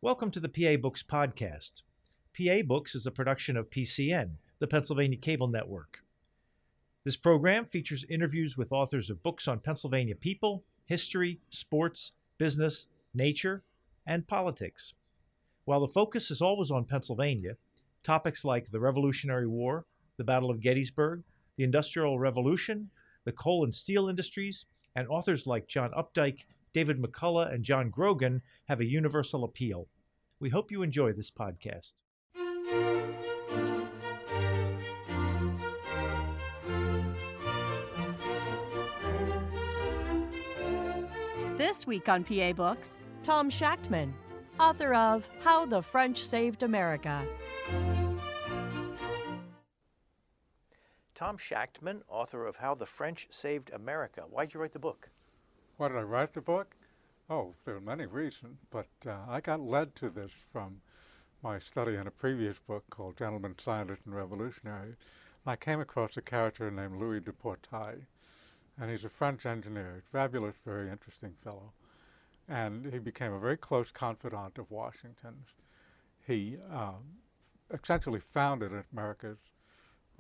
Welcome to the PA Books podcast. PA Books is a production of PCN, the Pennsylvania Cable Network. This program features interviews with authors of books on Pennsylvania people, history, sports, business, nature, and politics. While the focus is always on Pennsylvania, topics like the Revolutionary War, the Battle of Gettysburg, the Industrial Revolution, the coal and steel industries, and authors like John Updike, David McCullough, and John Grogan have a universal appeal. We hope you enjoy this podcast. This week on PA Books, Tom Shachtman, author of How the French Saved America. Tom Shachtman, author of How the French Saved America. Why'd you write the book? Why did I write the book? Oh, there are many reasons, but I got led to this from my study in a previous book called Gentleman, Scientist, and Revolutionary. And I came across a character named Louis Duportail, and he's a French engineer, fabulous, very interesting fellow. And he became a very close confidant of Washington's. He essentially founded America's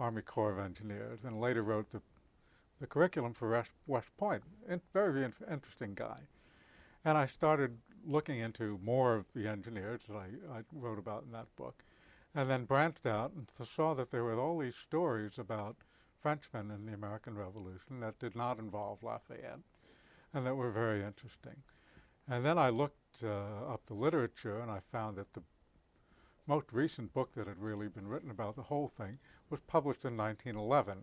Army Corps of Engineers and later wrote the curriculum for West Point. Very interesting guy. And I started looking into more of the engineers that I wrote about in that book, and then branched out and saw that there were all these stories about Frenchmen in the American Revolution that did not involve Lafayette, and that were very interesting. And then I looked up the literature, and I found that the most recent book that had really been written about the whole thing was published in 1911.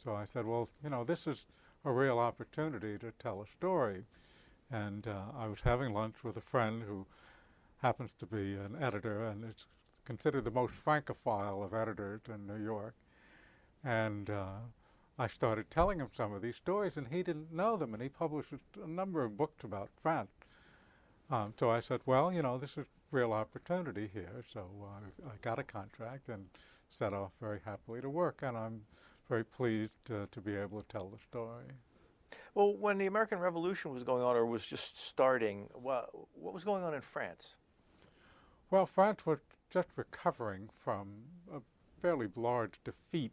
So I said, well, this is a real opportunity to tell a story. And I was having lunch with a friend who happens to be an editor and is considered the most francophile of editors in New York. And I started telling him some of these stories, and he didn't know them, and he published a number of books about France. So I said, well, this is a real opportunity here. So I got a contract and set off very happily to work, and I'm very pleased to be able to tell the story. Well, when the American Revolution was going on, or was just starting, what was going on in France? Well, France was just recovering from a fairly large defeat.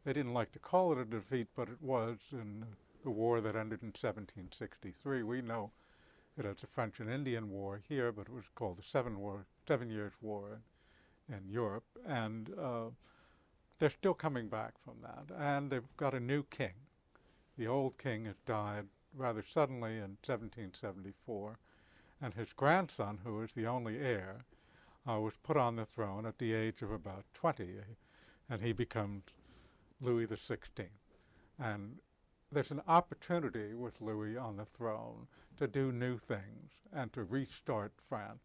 They didn't like to call it a defeat, but it was in the war that ended in 1763. We know it as the French and Indian War here, but it was called the 7 Years' War in Europe. And they're still coming back from that. And they've got a new king. The old king had died rather suddenly in 1774, and his grandson, who is the only heir, was put on the throne at the age of about 20, and he becomes Louis XVI. And there's an opportunity with Louis on the throne to do new things and to restart France.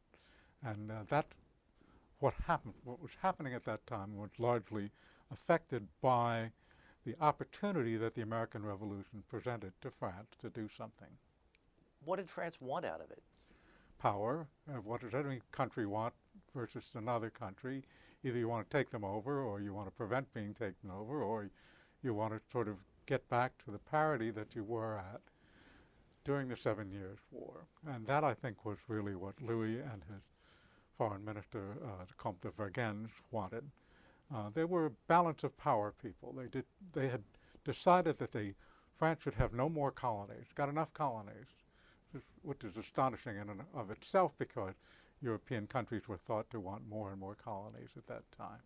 And that's what happened. What was happening at that time was largely affected by the opportunity that the American Revolution presented to France to do something. What did France want out of it? Power. What does any country want versus another country? Either you want to take them over, or you want to prevent being taken over, or you want to sort of get back to the parity that you were at during the 7 Years' War. And that, I think, was really what Louis and his foreign minister, the Comte de Vergennes, wanted. They were balance of power people. They had decided that France should have no more colonies, got enough colonies, which is astonishing in and of itself because European countries were thought to want more and more colonies at that time.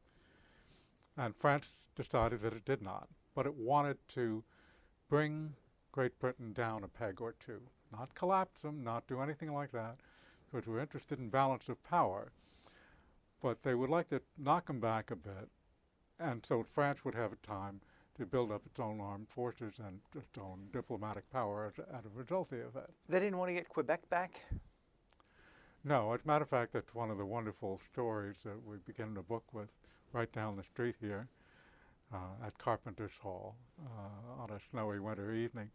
And France decided that it did not, but it wanted to bring Great Britain down a peg or two, not collapse them, not do anything like that, because we're interested in balance of power. But they would like to knock them back a bit, and so France would have a time to build up its own armed forces and its own diplomatic power as a result of it. They didn't want to get Quebec back? No, as a matter of fact, that's one of the wonderful stories that we begin the book with right down the street here at Carpenter's Hall on a snowy winter evening.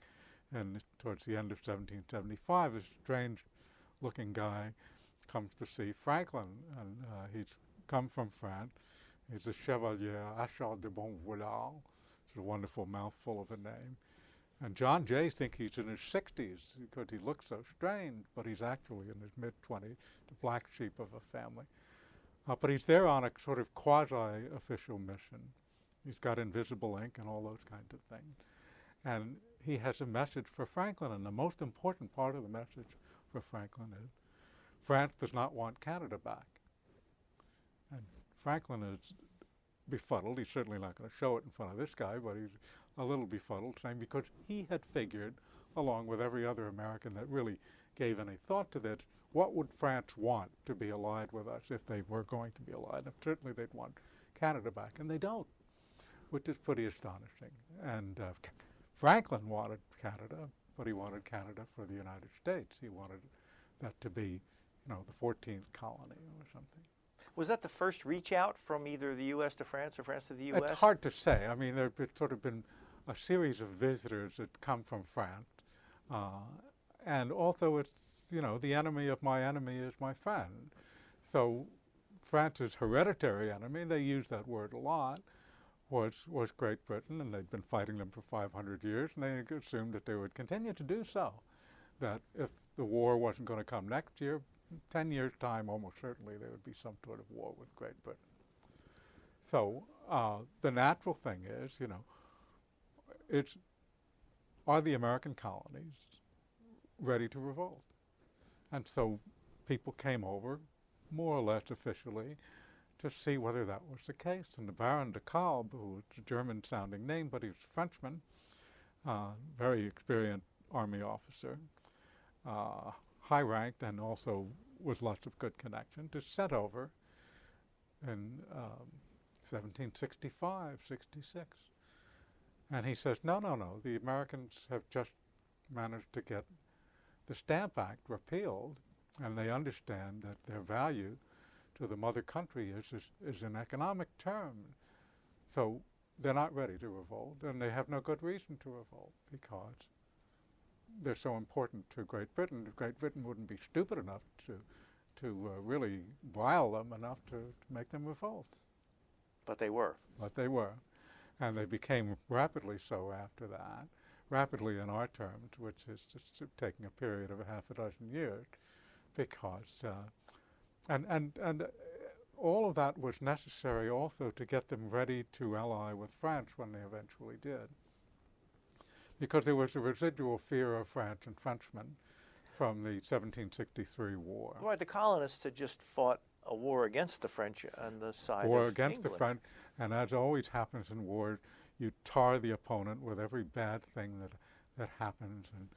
And towards the end of 1775, this strange-looking guy comes to see Franklin, and he's come from France. He's a Chevalier Achard de Bonvoulard. It's a wonderful mouthful of a name. And John Jay thinks he's in his 60s because he looks so strange, but he's actually in his mid-20s, the black sheep of a family. But he's there on a sort of quasi-official mission. He's got invisible ink and all those kinds of things. And he has a message for Franklin, and the most important part of the message for Franklin is France does not want Canada back. And Franklin is befuddled. He's certainly not going to show it in front of this guy, but he's a little befuddled, saying because he had figured, along with every other American that really gave any thought to this, what would France want to be allied with us if they were going to be allied? And certainly they'd want Canada back, and they don't, which is pretty astonishing. And Franklin wanted Canada, but he wanted Canada for the United States. He wanted that to be, the 14th colony or something. Was that the first reach out from either the U.S. to France or France to the U.S.? It's hard to say. I mean, there's sort of been a series of visitors that come from France. And also it's, the enemy of my enemy is my friend. So France's hereditary enemy, they use that word a lot, was Great Britain, and they'd been fighting them for 500 years, and they assumed that they would continue to do so. That if the war wasn't going to come next year, 10 years' time, almost certainly there would be some sort of war with Great Britain. So the natural thing is, are the American colonies ready to revolt? And so people came over, more or less officially, to see whether that was the case. And the Baron de Kalb, who was a German-sounding name, but he was a Frenchman, very experienced army officer, high-ranked and also with lots of good connections, is sent over in 1765, 66. And he says, no, the Americans have just managed to get the Stamp Act repealed, and they understand that their value to the mother country is in economic terms. So they're not ready to revolt, and they have no good reason to revolt because they're so important to Great Britain. Great Britain wouldn't be stupid enough to really rile them enough to make them revolt. But they were. But they were. And they became rapidly so after that, rapidly in our terms, which is just taking a period of a half a dozen years, because, and all of that was necessary also to get them ready to ally with France when they eventually did. Because there was a residual fear of France and Frenchmen from the 1763 war. Right, the colonists had just fought a war against the French on the side War of against England. the French, and as always happens in wars, you tar the opponent with every bad thing that happens, and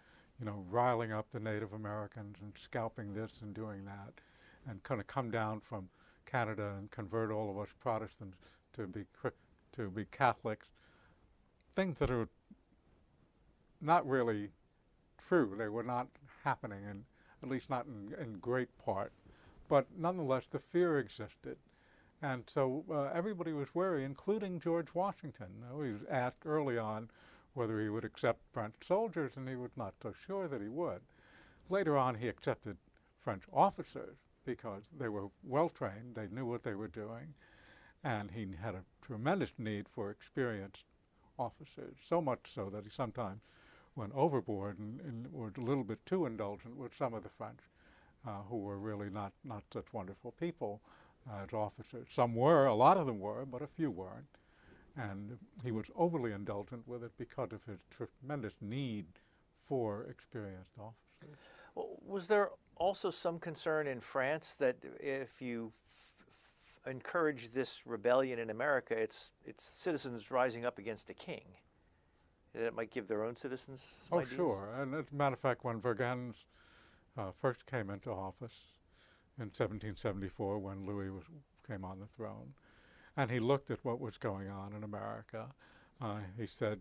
riling up the Native Americans and scalping this and doing that, and kind of come down from Canada and convert all of us Protestants to be Catholics. Things that are not really true. They were not happening, and at least not in great part. But nonetheless, the fear existed. And so everybody was wary, including George Washington. He was asked early on whether he would accept French soldiers, and he was not so sure that he would. Later on, he accepted French officers because they were well-trained, they knew what they were doing, and he had a tremendous need for experienced officers, so much so that he sometimes went overboard and was a little bit too indulgent with some of the French, who were really not such wonderful people as officers. Some were, a lot of them were, but a few weren't. And he was overly indulgent with it because of his tremendous need for experienced officers. Well, was there also some concern in France that if you encourage this rebellion in America, it's citizens rising up against a king? That it might give their own citizens some ideas? Sure. And as a matter of fact, when Vergennes first came into office in 1774, when Louis came on the throne, and he looked at what was going on in America, he said,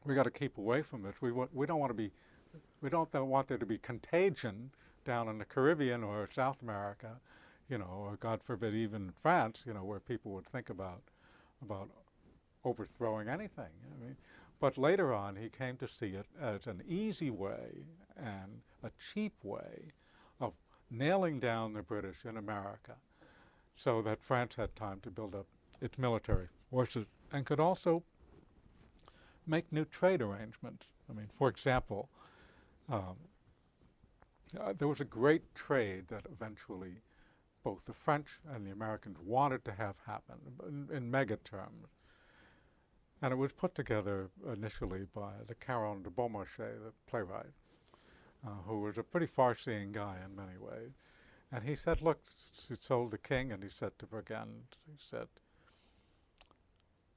we got to keep away from this. We don't want there to be contagion down in the Caribbean or South America, or God forbid even France, where people would think about overthrowing anything. But later on, he came to see it as an easy way and a cheap way of nailing down the British in America, so that France had time to build up its military forces and could also make new trade arrangements. I mean, for example, there was a great trade that eventually both the French and the Americans wanted to have happen in mega terms. And it was put together initially by the Caron de Beaumarchais, the playwright, who was a pretty far-seeing guy in many ways. And he said, look, he told the king, and he said to Vergennes, he said,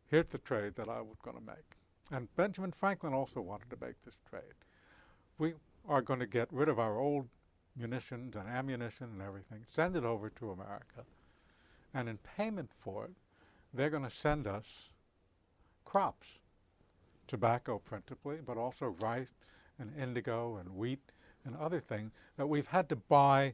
here's the trade that I was going to make. And Benjamin Franklin also wanted to make this trade. We are going to get rid of our old munitions and ammunition and everything, send it over to America, and in payment for it, they're going to send us crops, tobacco principally, but also rice and indigo and wheat and other things that we've had to buy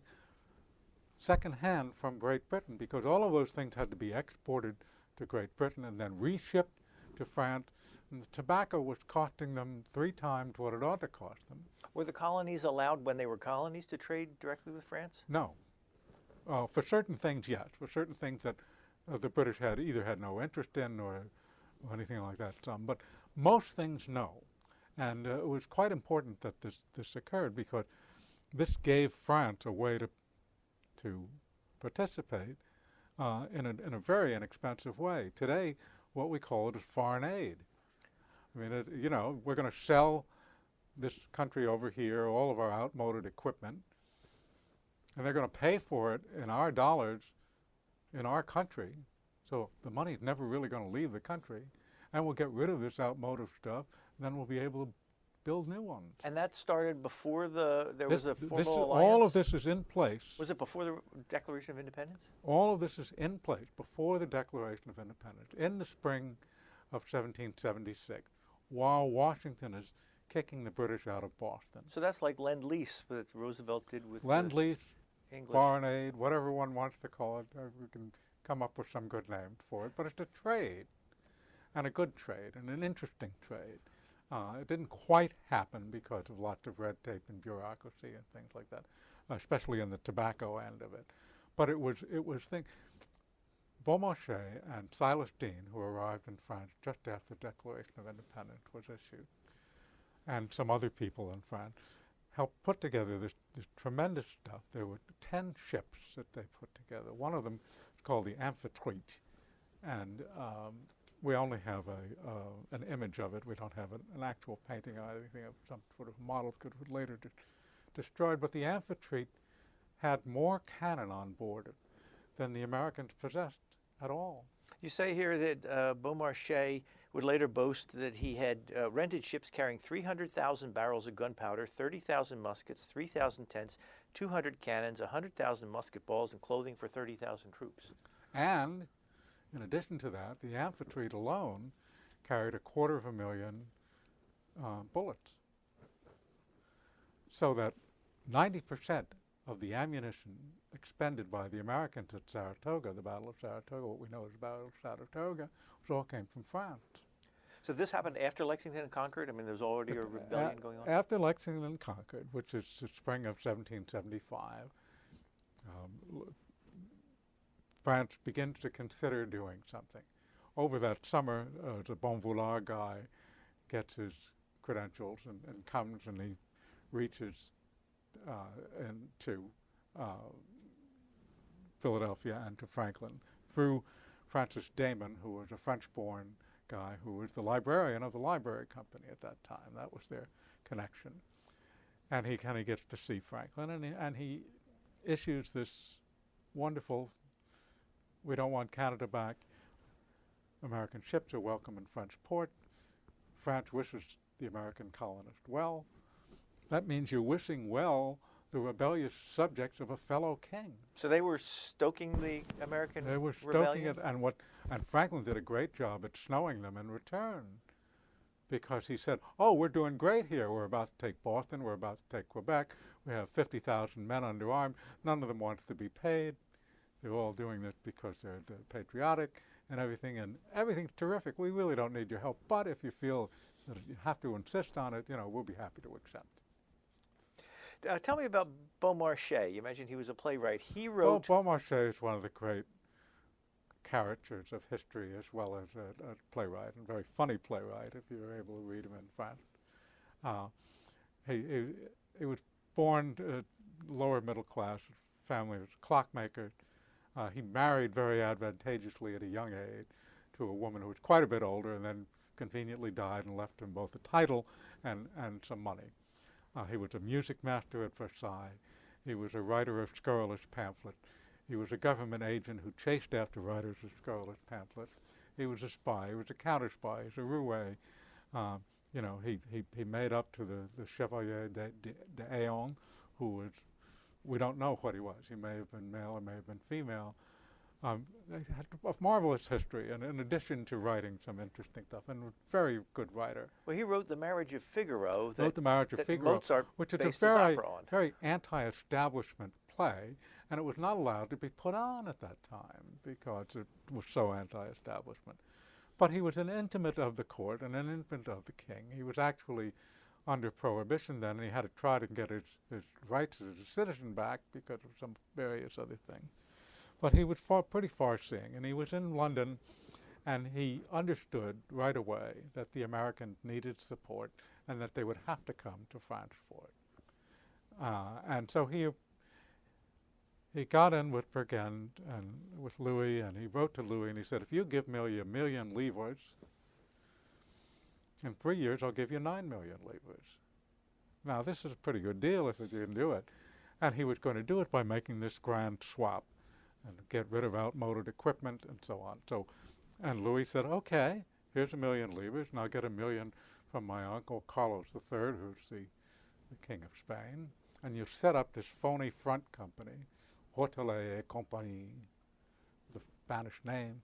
secondhand from Great Britain, because all of those things had to be exported to Great Britain and then reshipped to France. And the tobacco was costing them 3 times what it ought to cost them. Were the colonies allowed, when they were colonies, to trade directly with France? No. For certain things, yes. For certain things that the British had either had no interest in or anything like that. But most things, no. And it was quite important that this occurred, because this gave France a way to participate in a very inexpensive way. Today, what we call it is foreign aid. I mean, you know, we're going to sell this country over here all of our outmoded equipment, and they're going to pay for it in our dollars in our country. So the money's never really going to leave the country, and we'll get rid of this outmoded stuff, and then we'll be able to build new ones. And that started before there was a formal alliance? All of this is in place. Was it before the Declaration of Independence? All of this is in place before the Declaration of Independence, in the spring of 1776, while Washington is kicking the British out of Boston. So that's like Lend-Lease that Roosevelt did with Lend-Lease, English. foreign aid, whatever one wants to call it. We can come up with some good name for it, but it's a trade, and a good trade, and an interesting trade. It didn't quite happen because of lots of red tape and bureaucracy and things like that, especially in the tobacco end of it. But it was Beaumarchais and Silas Deane, who arrived in France just after the Declaration of Independence was issued, and some other people in France, helped put together this tremendous stuff. There were 10 ships that they put together. One of them is called the Amphitrite, and we only have an image of it. We don't have an actual painting or anything of some sort of model that was later destroyed. But the Amphitrite had more cannon on board it than the Americans possessed at all. You say here that Beaumarchais would later boast that he had rented ships carrying 300,000 barrels of gunpowder, 30,000 muskets, 3,000 tents, 200 cannons, 100,000 musket balls, and clothing for 30,000 troops. And in addition to that, the Amphitrite alone carried 250,000 bullets. So that 90% of the ammunition expended by the Americans at Saratoga, the Battle of Saratoga, what we know as the Battle of Saratoga, all came from France. So this happened after Lexington and Concord? I mean, there's already a rebellion going on? After Lexington and Concord, which is the spring of 1775, France begins to consider doing something. Over that summer, the Bon Vouloir guy gets his credentials and comes and he reaches into Philadelphia and to Franklin through Francis Damon, who was a French-born guy who was the librarian of the library company at that time. That was their connection. And he kind of gets to see Franklin, and he issues this wonderful, we don't want Canada back. American ships are welcome in French port. France wishes the American colonists well. That means you're wishing well the rebellious subjects of a fellow king. So they were stoking the American rebellion? They were stoking it, and Franklin did a great job at snowing them in return, because he said, oh, we're doing great here. We're about to take Boston. We're about to take Quebec. We have 50,000 men under arms. None of them wants to be paid. They're all doing this because they're patriotic and everything's terrific. We really don't need your help, but if you feel that you have to insist on it, we'll be happy to accept. Tell me about Beaumarchais. You mentioned he was a playwright. He wrote... Beaumarchais is one of the great characters of history as well as a playwright, and a very funny playwright if you were able to read him in French. He was born lower middle class family, was a clockmaker. He married very advantageously at a young age to a woman who was quite a bit older and then conveniently died and left him both a title and some money. He was a music master at Versailles. He was a writer of scurrilous pamphlets. He was a government agent who chased after writers of scurrilous pamphlets. He was a spy. He was a counter-spy. He was a roue. He made up to the Chevalier d'Aon, who was, we don't know what he was. He may have been male or may have been female. They had a marvelous history, and in addition to writing some interesting stuff, and a very good writer. Well, he wrote The Marriage of Figaro The Marriage of Figaro, Mozart which is based a his very, opera on. very anti-establishment play, and it was not allowed to be put on at that time because it was so anti-establishment. But he was an intimate of the court and an intimate of the king. He was actually under prohibition then, and he had to try to get his rights as a citizen back because of some various other things. But he was pretty far-seeing, and he was in London, and he understood right away that the Americans needed support and that they would have to come to France for it. And so he got in with Vergennes and with Louis, and he wrote to Louis, and he said, if you give me $1 million livres, in 3 years I'll give you 9 million livres. Now this is a pretty good deal if he can do it. And he was going to do it by making this grand swap and get rid of outmoded equipment and so on. So, and Louis said, okay, here's 1 million livres, and I'll get 1 million from my uncle Carlos III, who's the King of Spain, and you set up this phony front company, Duportail et Compagnie, the Spanish name,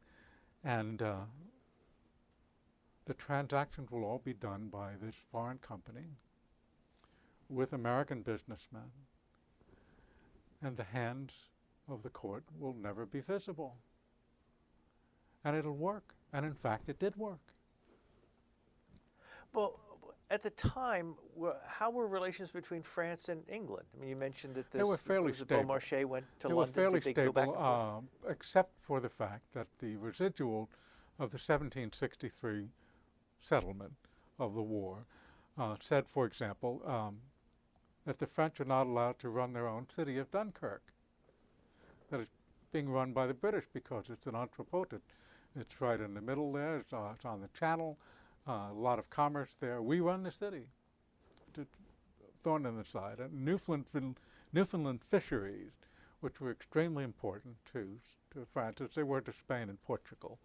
and the transactions will all be done by this foreign company with American businessmen, and the hands of the court will never be visible. And it'll work. And in fact, it did work. Well, at the time, how were relations between France and England? I mean, you mentioned that They were fairly stable. Beaumarchais went to They London. were fairly Did they go back and stable, forth? except for the fact that the residual of the 1763 settlement of the war said, for example, that the French are not allowed to run their own city of Dunkirk. That it's being run by the British because it's an entrepôt. It's right in the middle there. It's on the channel. A lot of commerce there. We run the city. Thorn in the side. And Newfoundland fisheries, which were extremely important to France, as they were to Spain and Portugal.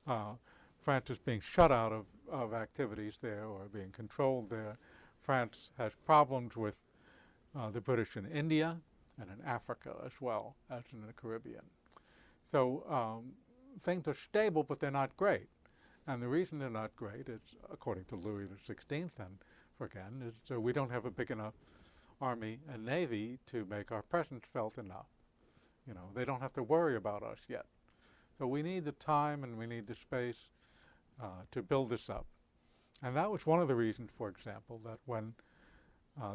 France is being shut out of activities there or being controlled there. France has problems with the British in India and in Africa as well as in the Caribbean. So things are stable, but they're not great. And the reason they're not great is, according to Louis XVI and Vergennes, is so we don't have a big enough army and navy to make our presence felt enough. You know, they don't have to worry about us yet. So we need the time and we need the space to build this up. And that was one of the reasons, for example, that when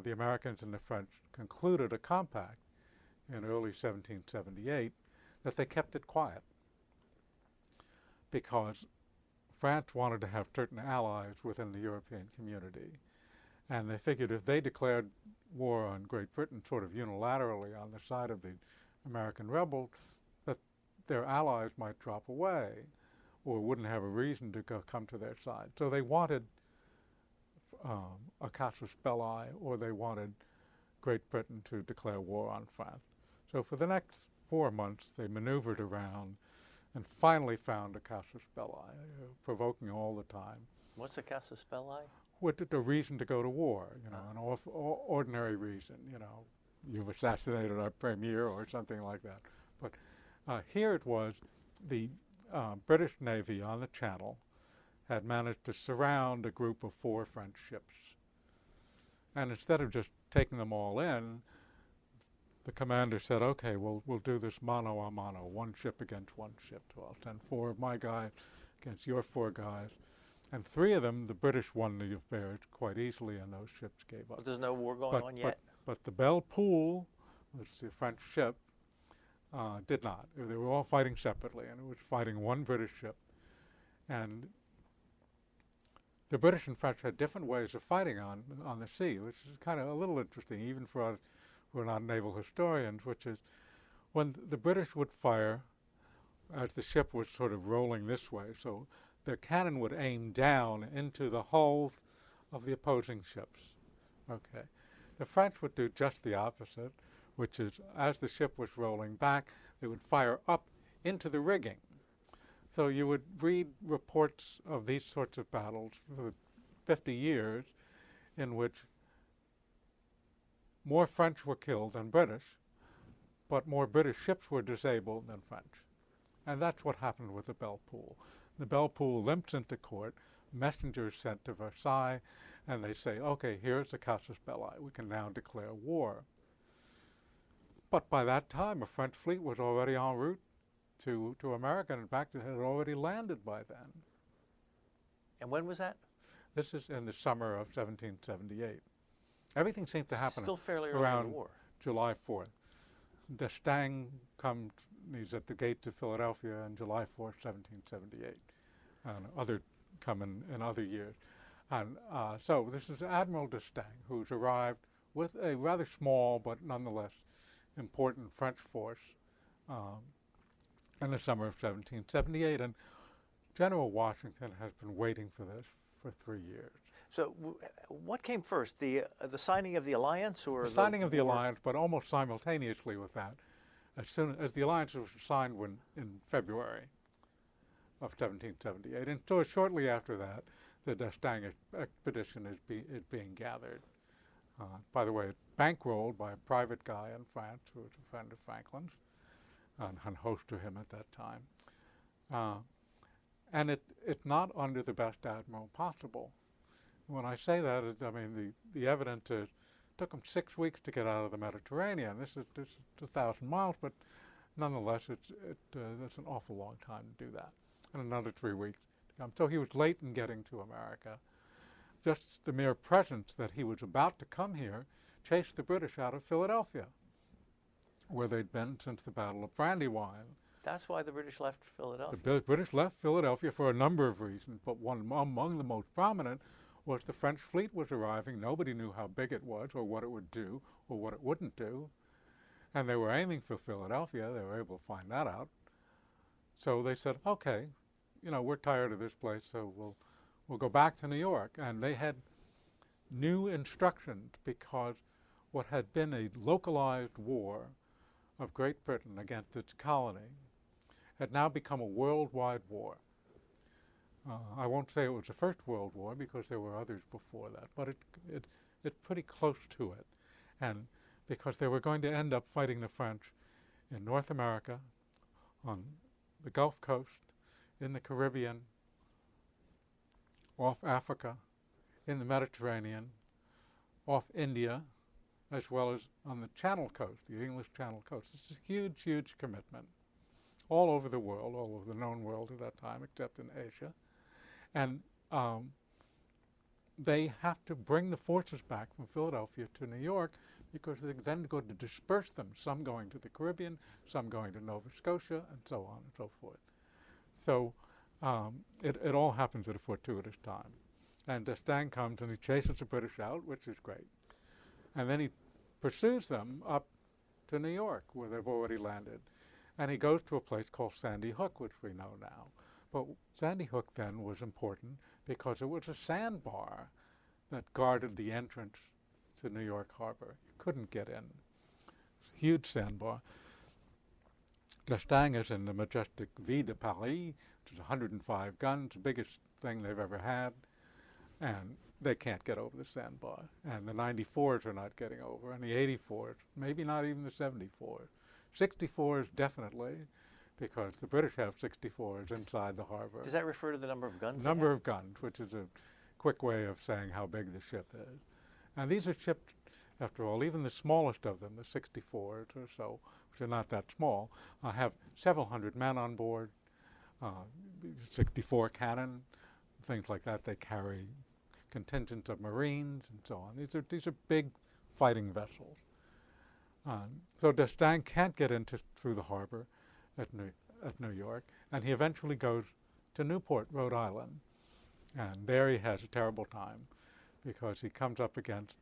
the Americans and the French concluded a compact in early 1778, that they kept it quiet. Because France wanted to have certain allies within the European community. And they figured if they declared war on Great Britain sort of unilaterally on the side of the American rebels, that their allies might drop away or wouldn't have a reason to come to their side. So they wanted a casus belli, or they wanted Great Britain to declare war on France. So for the next 4 months, they maneuvered around and finally found a casus belli, provoking all the time. What's a casus belli? With the reason to go to war, you know, an ordinary reason, you know, you've assassinated our premier or something like that. But here it was, the British Navy on the Channel had managed to surround a group of 4 French ships. And instead of just taking them all in, the commander said, okay, we'll do this mano a mano, 1 ship against 1 ship. So I'll send 4 of my guys against your 4 guys. And 3 of them, the British won the affairs quite easily, and those ships gave up. But there's no war going on yet? But the Belle Poule, which is the French ship, did not. They were all fighting separately, and it was fighting one British ship. And the British and French had different ways of fighting on the sea, which is kind of a little interesting, even for us who are not naval historians, which is when the British would fire as the ship was sort of rolling this way, so their cannon would aim down into the hulls of the opposing ships. Okay. The French would do just the opposite, which is as the ship was rolling back, they would fire up into the rigging. So you would read reports of these sorts of battles for 50 years in which more French were killed than British, but more British ships were disabled than French. And that's what happened with the Belle Poule. The Belle Poule limps into court, messengers sent to Versailles, and they say, okay, here's the casus belli. We can now declare war. But by that time, a French fleet was already en route to America. In fact, it had already landed by then. And when was that? This is in the summer of 1778. Everything seemed to happen Still fairly early in around the war. July 4th. D'Estaing comes, he's at the gates of Philadelphia on July 4th, 1778. And other come in other years. And so this is Admiral d'Estaing, who's arrived with a rather small but nonetheless important French force in the summer of 1778. And General Washington has been waiting for this for 3 years. So what came first, the signing of the alliance, or the signing of the alliance, but almost simultaneously with that, as soon as the alliance was signed in February of 1778, and so shortly after that, the D'Estaing expedition is being gathered. By the way, it's bankrolled by a private guy in France who was a friend of Franklin's and host to him at that time. And it's not under the best admiral possible. When I say that, I mean the evidence is it took them 6 weeks to get out of the Mediterranean. This is 1,000 miles, but nonetheless, that's an awful long time to do that. And another 3 weeks to come. So he was late in getting to America. Just the mere presence that he was about to come here chased the British out of Philadelphia, where they'd been since the Battle of Brandywine. That's why the British left Philadelphia. The British left Philadelphia for a number of reasons, but one among the most prominent was the French fleet was arriving. Nobody knew how big it was or what it would do or what it wouldn't do. And they were aiming for Philadelphia. They were able to find that out. So they said, okay, we're tired of this place, so we'll go back to New York. And they had new instructions because what had been a localized war of Great Britain against its colony had now become a worldwide war. I won't say it was the First World War because there were others before that, but it's pretty close to it. And because they were going to end up fighting the French in North America, on the Gulf Coast, in the Caribbean, off Africa, in the Mediterranean, off India, as well as on the Channel Coast, the English Channel Coast. It's a huge, huge commitment all over the world, all over the known world at that time, except in Asia. And they have to bring the forces back from Philadelphia to New York because they're then going to disperse them, some going to the Caribbean, some going to Nova Scotia, and so on and so forth. So it all happens at a fortuitous time. And D'Estaing comes and he chases the British out, which is great. And then he pursues them up to New York, where they've already landed. And he goes to a place called Sandy Hook, which we know now. But Sandy Hook then was important because it was a sandbar that guarded the entrance to New York Harbor. You couldn't get in. It's a huge sandbar. D'Estaing is in the majestic Ville de Paris, which is 105 guns, the biggest thing they've ever had. And they can't get over the sandbar. And the 94s are not getting over, and the 84s, maybe not even the 74s. 64s definitely, because the British have 64s inside the harbor. Does that refer to the number of guns? Number of guns, which is a quick way of saying how big the ship is. And these are ships, after all, even the smallest of them, the 64s or so, which are not that small, have several hundred men on board, 64 cannon, things like that. They carry contingents of Marines and so on. These are big fighting vessels. So D'Estaing can't get into through the harbor at New York, and he eventually goes to Newport, Rhode Island. And there he has a terrible time because he comes up against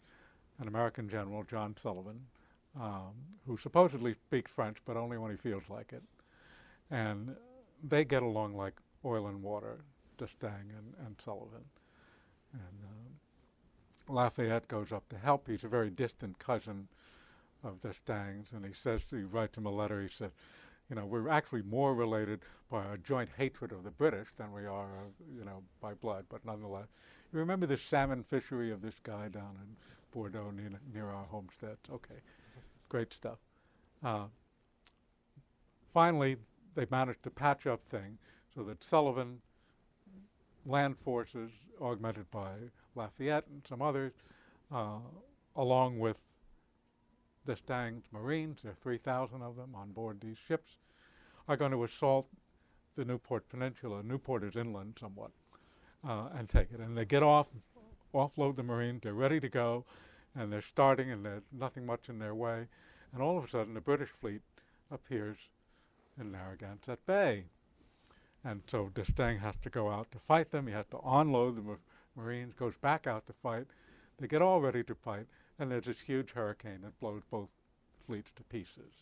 an American general, John Sullivan, who supposedly speaks French, but only when he feels like it. And they get along like oil and water, D'Estaing and Sullivan. And Lafayette goes up to help. He's a very distant cousin of D'Estaing's, and he writes him a letter. He says, we're actually more related by our joint hatred of the British than we are, by blood, but nonetheless. You remember the salmon fishery of this guy down in Bordeaux near our homesteads? Okay, great stuff. Finally, they managed to patch up things so that Sullivan, land forces, augmented by Lafayette and some others, along with D'Estaing's Marines, there are 3,000 of them on board these ships, are going to assault the Newport Peninsula. Newport is inland somewhat, and take it. And they get offload the Marines, they're ready to go, and they're starting, and there's nothing much in their way. And all of a sudden, the British fleet appears in Narragansett Bay. And so D'Estaing has to go out to fight them. He has to unload the Marines, goes back out to fight. They get all ready to fight, and there's this huge hurricane that blows both fleets to pieces.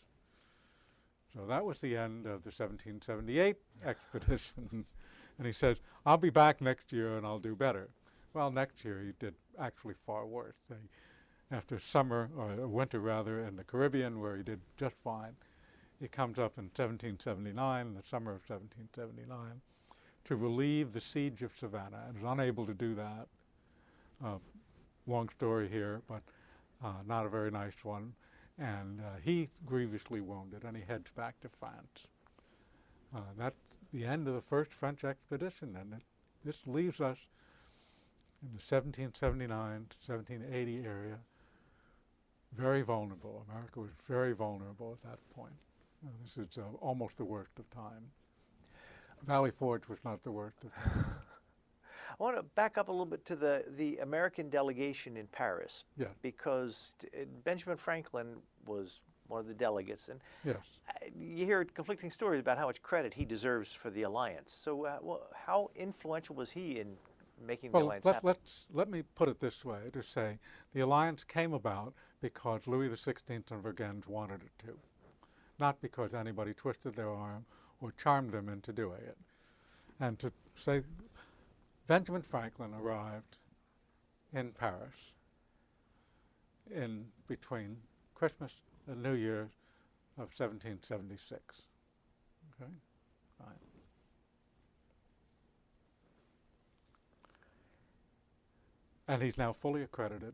So that was the end of the 1778 expedition. And he says, I'll be back next year and I'll do better. Well, next year he did actually far worse. After winter rather, in the Caribbean, where he did just fine, he comes up in 1779, the summer of 1779, to relieve the siege of Savannah, and is unable to do that. Long story here, but not a very nice one. And he's grievously wounded, and he heads back to France. That's the end of the first French expedition, and this leaves us in the 1779 to 1780 area very vulnerable. America was very vulnerable at that point. This is almost the worst of time. Valley Forge was not the worst of time. I want to back up a little bit to the American delegation in Paris. Yeah. Because Benjamin Franklin was one of the delegates. And yes. You hear conflicting stories about how much credit he deserves for the alliance. So how influential was he in making the alliance happen? Let me put it this way, to say the alliance came about because Louis XVI and Vergennes wanted it to, not because anybody twisted their arm or charmed them into doing it. And to say Benjamin Franklin arrived in Paris in between Christmas and New Year's of 1776. Okay? Fine. And he's now fully accredited.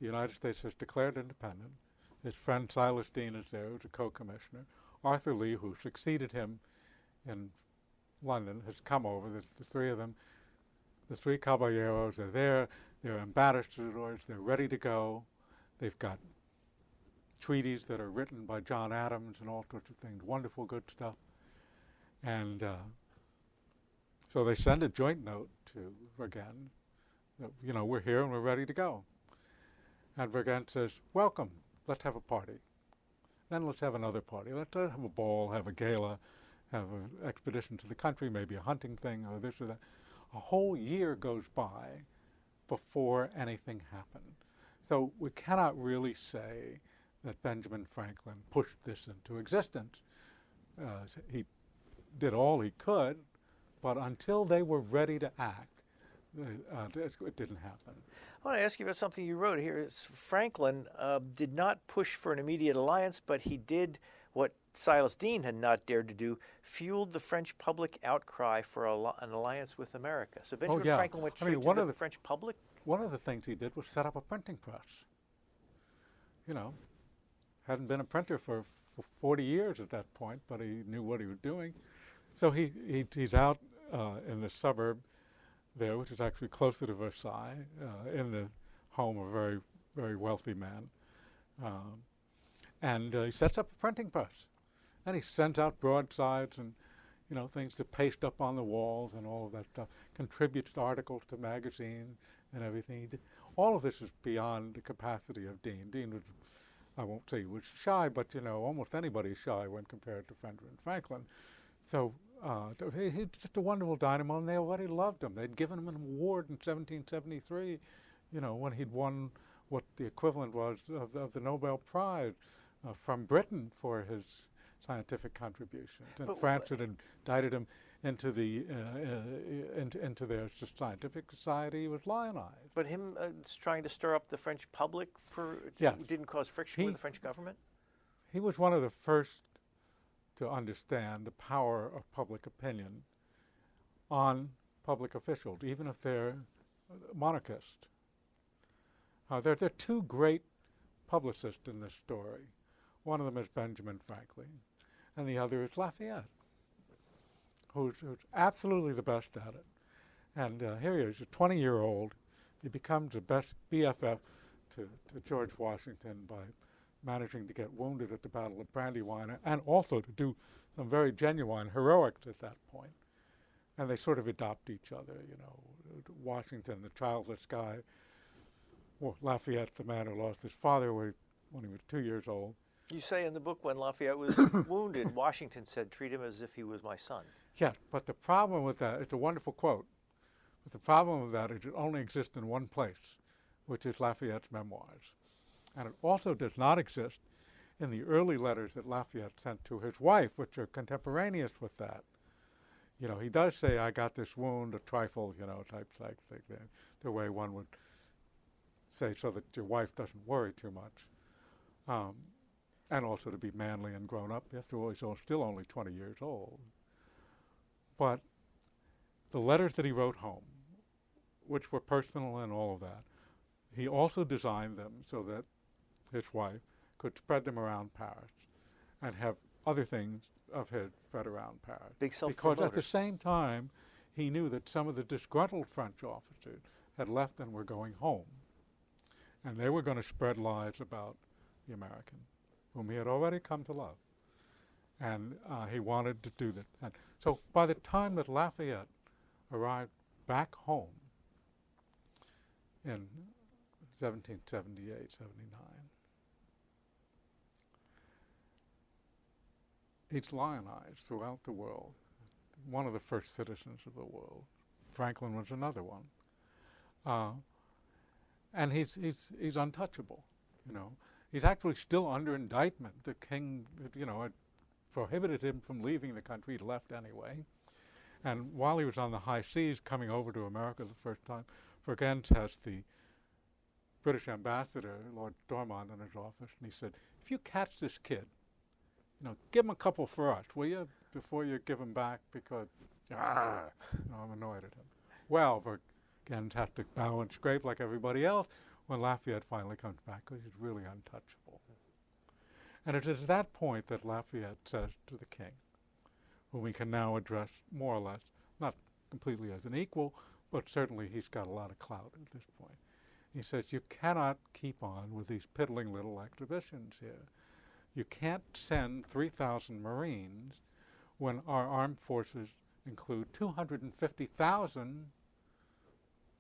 The United States has declared independent. His friend Silas Deane is there, who's a co-commissioner. Arthur Lee, who succeeded him in London, has come over. The three of them, the three caballeros are there. They're ambassadors. They're ready to go. They've got treaties that are written by John Adams and all sorts of things, wonderful, good stuff. And so they send a joint note to Vergennes that, we're here and we're ready to go. And Vergennes says, welcome, let's have a party. Then let's have another party. Let's have a ball, have a gala, have an expedition to the country, maybe a hunting thing or this or that. A whole year goes by before anything happened. So we cannot really say that Benjamin Franklin pushed this into existence. He did all he could, but until they were ready to act, it didn't happen. I want to ask you about something you wrote here. Franklin did not push for an immediate alliance, but he did what Silas Deane had not dared to do, fueled the French public outcry for an alliance with America. So Benjamin Franklin went straight to the French public? One of the things he did was set up a printing press. Hadn't been a printer for 40 years at that point, but he knew what he was doing. So he's out in the suburb there, which is actually closer to Versailles, in the home of a very, very wealthy man. And he sets up a printing press. And he sends out broadsides and, things to paste up on the walls and all of that stuff, contributes articles to magazines and everything. All of this is beyond the capacity of Deane. Deane was I won't say he was shy, but almost anybody's shy when compared to Benjamin Franklin. So he's just a wonderful dynamo, and they already loved him. They'd given him an award in 1773, when he'd won what the equivalent was of the Nobel Prize from Britain for his scientific contributions. And But France had indicted him into their scientific society. He was lionized. But him trying to stir up the French public Yes. didn't cause friction with the French government? He was one of the first to understand the power of public opinion on public officials, even if they're monarchists. There are two great publicists in this story. One of them is Benjamin Franklin, and the other is Lafayette, who's absolutely the best at it. And here he is, a 20-year-old. He becomes the best BFF to George Washington by managing to get wounded at the Battle of Brandywine, and also to do some very genuine heroics at that point. And they sort of adopt each other, Washington, the childless guy, or Lafayette, the man who lost his father when he was 2 years old. You say in the book when Lafayette was wounded, Washington said, "Treat him as if he was my son." Yeah, but the problem with that, it's a wonderful quote, but the problem with that is it only exists in one place, which is Lafayette's memoirs. And it also does not exist in the early letters that Lafayette sent to his wife, which are contemporaneous with that. He does say, "I got this wound, a trifle," type thing, the way one would say so that your wife doesn't worry too much. And also to be manly and grown up. After all, he's still only 20 years old. But the letters that he wrote home, which were personal and all of that, he also designed them so that his wife could spread them around Paris and have other things of his spread around Paris. Big self-promoter. Because at the same time, he knew that some of the disgruntled French officers had left and were going home. And they were going to spread lies about the American, whom he had already come to love. And he wanted to do that. And so by the time that Lafayette arrived back home in 1778, 79, he's lionized throughout the world. One of the first citizens of the world. Franklin was another one. And he's untouchable, He's actually still under indictment. The king, had prohibited him from leaving the country. He left anyway. And while he was on the high seas coming over to America the first time, Vergennes has the British ambassador, Lord Stormont, in his office, and he said, "If you catch this kid, give him a couple for us, will you, before you give him back, because I'm annoyed at him." Well, Vergennes has to bow and scrape like everybody else when Lafayette finally comes back, because he's really untouchable. And it is at that point that Lafayette says to the king, whom we can now address more or less, not completely as an equal, but certainly he's got a lot of clout at this point. He says, "You cannot keep on with these piddling little exhibitions here. You can't send 3,000 Marines when our armed forces include 250,000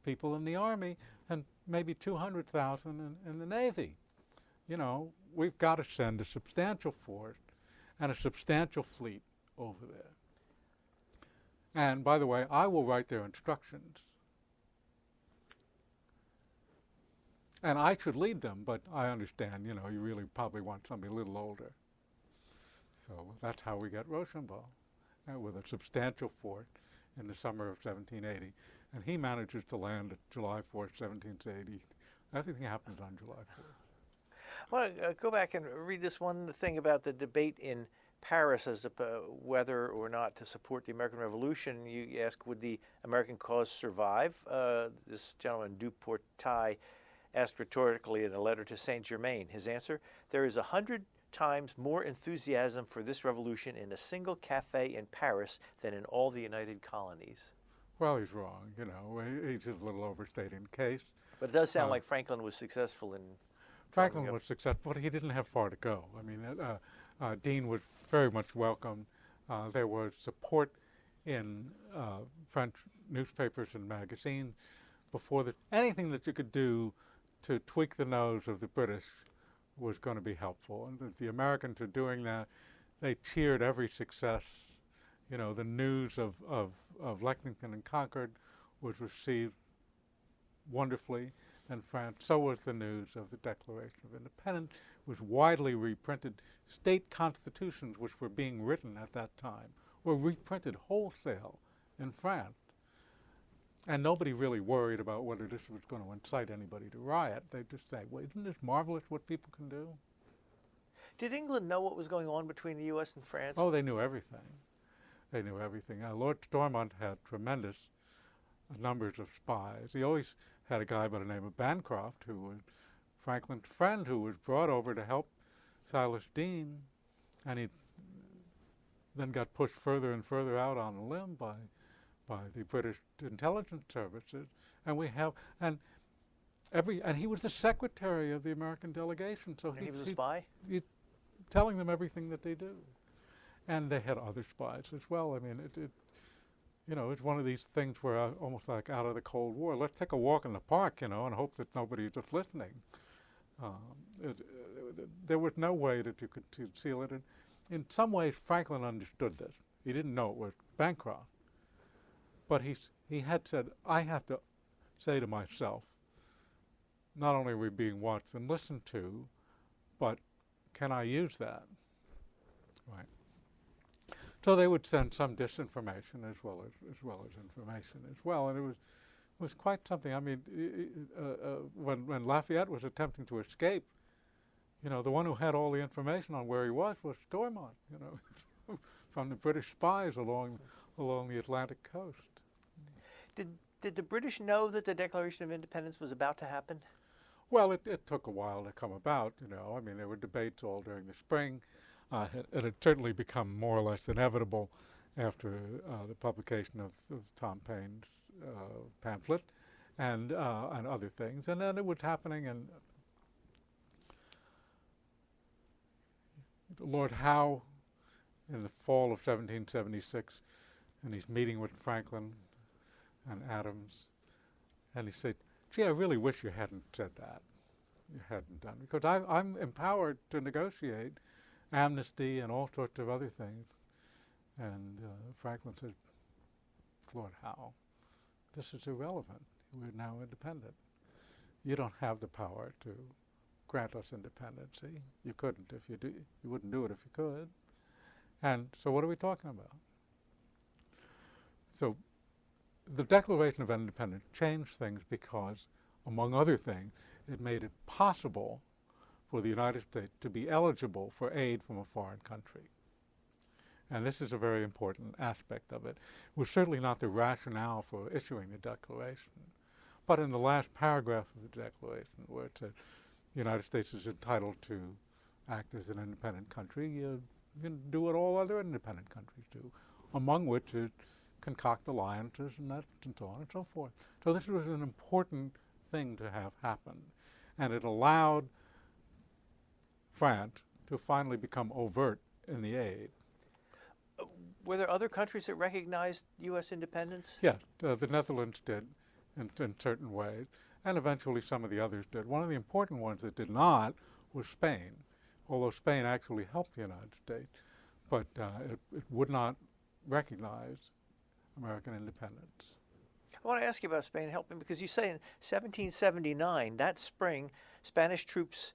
people in the Army and maybe 200,000 in the Navy. We've got to send a substantial force and a substantial fleet over there. And by the way, I will write their instructions. And I should lead them, but I understand, you really probably want somebody a little older." So that's how we get Rochambeau, with a substantial fort in the summer of 1780. And he manages to land at July 4th, 1780. Everything happens on July 4th. I want to go back and read this one thing about the debate in Paris as whether or not to support the American Revolution. You ask, would the American cause survive? This gentleman, Duportail, asked rhetorically in a letter to Saint-Germain. His answer, "There is 100 times more enthusiasm for this revolution in a single cafe in Paris than in all the United Colonies." Well, he's wrong, He's just a little overstating the case. But it does sound like Franklin was successful in... Franklin was successful, but he didn't have far to go. I mean, Dean was very much welcome. There was support in French newspapers and magazines before anything that you could do to tweak the nose of the British was going to be helpful. And the Americans are doing that. They cheered every success. You know, the news of Lexington and Concord was received wonderfully in France. So was the news of the Declaration of Independence. It was widely reprinted. State constitutions, which were being written at that time, were reprinted wholesale in France. And nobody really worried about whether this was going to incite anybody to riot. They just say, well, isn't this marvelous what people can do? Did England know what was going on between the U.S. and France? Oh, they knew everything. They knew everything. Lord Stormont had tremendous numbers of spies. He always had a guy by the name of Bancroft, who was Franklin's friend, who was brought over to help Silas Deane, and he then got pushed further and further out on a limb by the British intelligence services, and he was the secretary of the American delegation, so he was a spy? He telling them everything that they do, and they had other spies as well. I mean, it's one of these things where almost like out of the Cold War. Let's take a walk in the park, and hope that nobody is just listening. There was no way that you could conceal it. And in some ways, Franklin understood this. He didn't know it was Bancroft. But he had said, I have to say to myself, not only are we being watched and listened to, but can I use that? Right. So they would send some disinformation as well as information as well, and it was quite something. I mean, when Lafayette was attempting to escape, the one who had all the information on where he was Stormont, from the British spies along the Atlantic coast. Did the British know that the Declaration of Independence was about to happen? Well, it took a while to come about, I mean, there were debates all during the spring. It had certainly become more or less inevitable after the publication of Tom Paine's pamphlet and other things. And then it was happening, and Lord Howe, in the fall of 1776, and he's meeting with Franklin and Adams, and he said, gee, I really wish you hadn't said that. You hadn't done it. Because I'm empowered to negotiate amnesty and all sorts of other things. And Franklin said, Lord Howe, this is irrelevant. We're now independent. You don't have the power to grant us independency. You couldn't if you do. You wouldn't do it if you could. And so what are we talking about? So the Declaration of Independence changed things because, among other things, it made it possible for the United States to be eligible for aid from a foreign country. And this is a very important aspect of it. It was certainly not the rationale for issuing the Declaration. But in the last paragraph of the Declaration, where it said the United States is entitled to act as an independent country, you can do what all other independent countries do, among which is concoct alliances and so on and so forth. So this was an important thing to have happen. And it allowed France to finally become overt in the aid. Were there other countries that recognized U.S. independence? Yes, the Netherlands did in certain ways, and eventually some of the others did. One of the important ones that did not was Spain, although Spain actually helped the United States, but it would not recognize American independence. I want to ask you about Spain helping, because you say in 1779, that spring, Spanish troops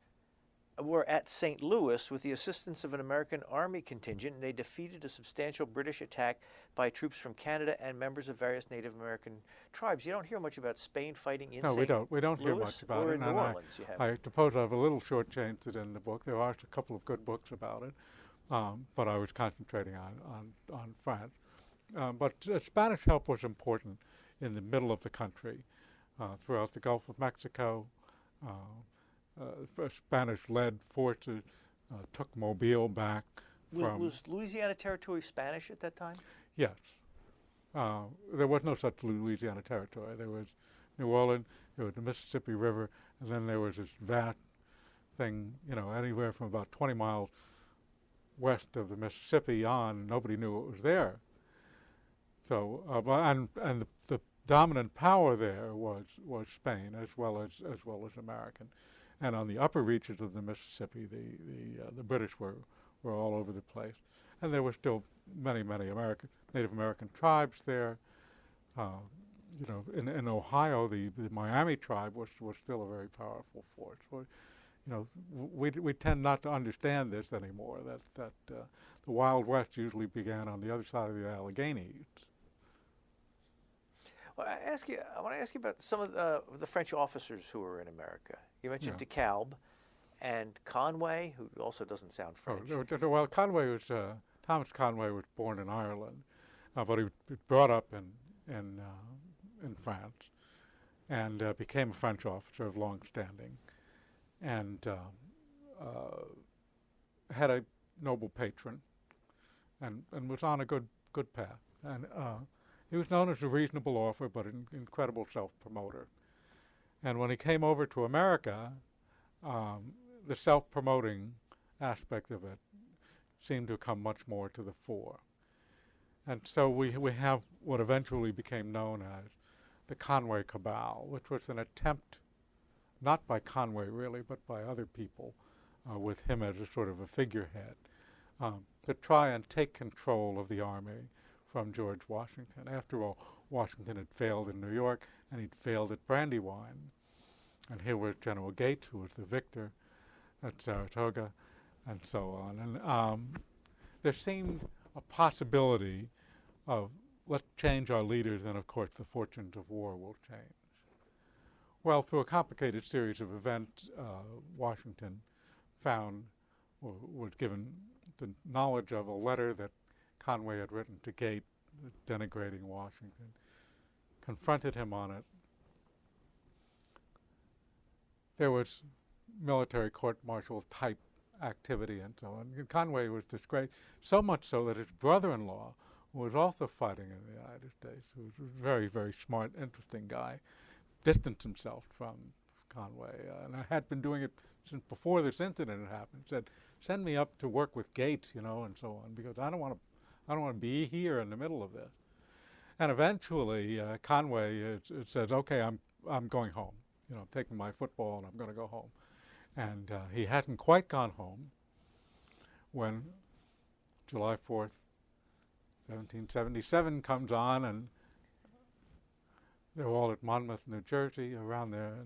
were at St. Louis with the assistance of an American army contingent, and they defeated a substantial British attack by troops from Canada and members of various Native American tribes. You don't hear much about Spain fighting in St. Louis. No, we don't hear much about or it. in New Orleans, you have. I suppose I have a little shortchanged it in the book. There are a couple of good books about it, but I was concentrating on France. But Spanish help was important in the middle of the country, throughout the Gulf of Mexico. Spanish-led forces took Mobile back from... Was Louisiana Territory Spanish at that time? Yes. There was no such Louisiana Territory. There was New Orleans, there was the Mississippi River, and then there was this vast thing, anywhere from about 20 miles west of the Mississippi on. Nobody knew it was there. So, and the dominant power there was Spain as well as American. And on the upper reaches of the Mississippi, the British were all over the place. And there were still many Native American tribes there. In Ohio, the Miami tribe was still a very powerful force. We tend not to understand this anymore, that the Wild West usually began on the other side of the Alleghenies. Well, I want to ask you about some of the French officers who were in America. You mentioned DeKalb and Conway, who also doesn't sound French. Well, Thomas Conway was born in Ireland, but he was brought up in France, and became a French officer of long standing, and had a noble patron, and was on a good path. And he was known as a reasonable author, but an incredible self-promoter. And when he came over to America, the self-promoting aspect of it seemed to come much more to the fore. And so we have what eventually became known as the Conway Cabal, which was an attempt, not by Conway really, but by other people, with him as a sort of a figurehead, to try and take control of the army from George Washington. After all, Washington had failed in New York, and he'd failed at Brandywine. And here was General Gates, who was the victor at Saratoga, and so on. And there seemed a possibility of, let's change our leaders, and of course the fortunes of war will change. Well, through a complicated series of events, Washington found, or was given the knowledge of a letter that Conway had written to Gates denigrating Washington, confronted him on it. There was military court-martial type activity and so on. And Conway was disgraced, so much so that his brother-in-law, who was also fighting in the United States, who was a very, very smart, interesting guy, distanced himself from Conway. And I had been doing it since before this incident had happened. Said, send me up to work with Gates, and so on, because I don't want to be here in the middle of this. And eventually, Conway says, okay, I'm going home. I'm taking my football and I'm going to go home. And he hadn't quite gone home when July 4th, 1777 comes on, and they're all at Monmouth, New Jersey, around there,